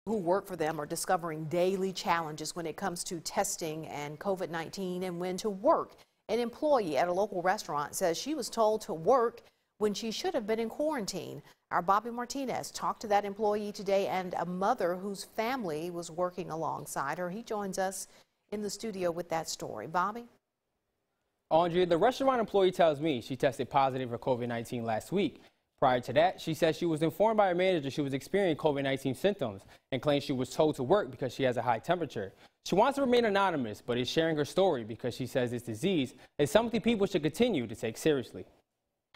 who work for them are discovering daily challenges when it comes to testing and COVID-19 and when to work. An employee at a local restaurant says she was told to work when she should have been in quarantine. Our Bobby Martinez talked to that employee today and a mother whose family was working alongside her. He joins us in the studio with that story. Bobby? Andrea, the restaurant employee tells me she tested positive for COVID-19 last week. Prior to that, she says she was informed by her manager she was experiencing COVID-19 symptoms and claims she was told to work because she has a high temperature. She wants to remain anonymous, but is sharing her story because she says this disease is something people should continue to take seriously.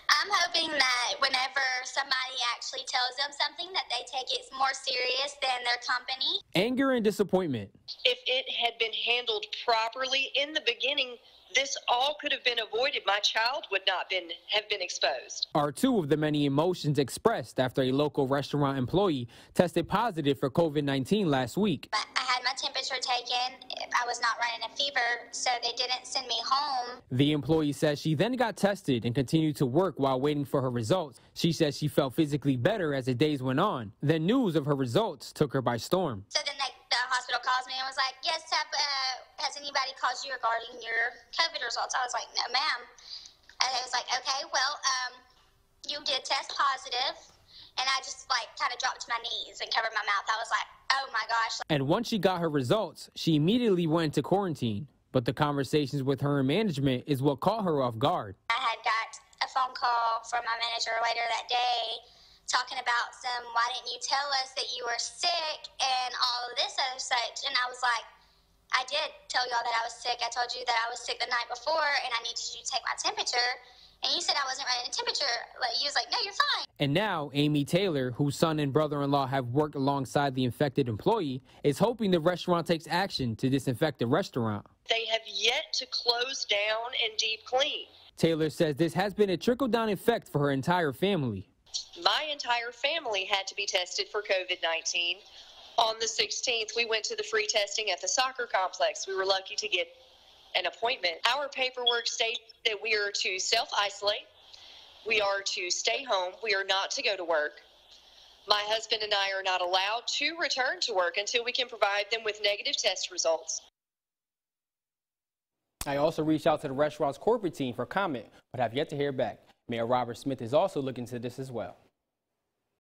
I'm hoping that whenever somebody actually tells them something, that they take it more serious than their company. Anger and disappointment. If it had been handled properly in the beginning, this all could have been avoided. My child would not have been exposed. Are two of the many emotions expressed after a local restaurant employee tested positive for COVID-19 last week. I had my temperature taken. I was not running a fever, so they didn't send me home. The employee says she then got tested and continued to work while waiting for her results. She says she felt physically better as the days went on. The news of her results took her by storm. So then the hospital calls me and was like, yes, has anybody called you regarding your COVID results? I was like, no, ma'am. And it was like, okay, well, you did test positive. And I just kind of dropped to my knees and covered my mouth. I was like, oh my gosh. And once she got her results, she immediately went into quarantine. But the conversations with her and management is what caught her off guard. I had got a phone call from my manager later that day talking about why didn't you tell us that you were sick and all of this other such. And I was like, I did tell y'all that I was sick. I told you that I was sick the night before and I needed you to take my temperature. And you said I wasn't running a temperature. You was like, no, you're fine. And now Amy Taylor, whose son and brother-in-law have worked alongside the infected employee, is hoping the restaurant takes action to disinfect the restaurant. They have yet to close down and deep clean. Taylor says this has been a trickle-down effect for her entire family. My entire family had to be tested for COVID-19. On the 16th, we went to the free testing at the soccer complex. We were lucky to get an appointment. Our paperwork states that we are to self-isolate. We are to stay home. We are not to go to work. My husband and I are not allowed to return to work until we can provide them with negative test results. I also reached out to the restaurant's corporate team for comment, but have yet to hear back. Mayor Robert Smith is also looking into this as well.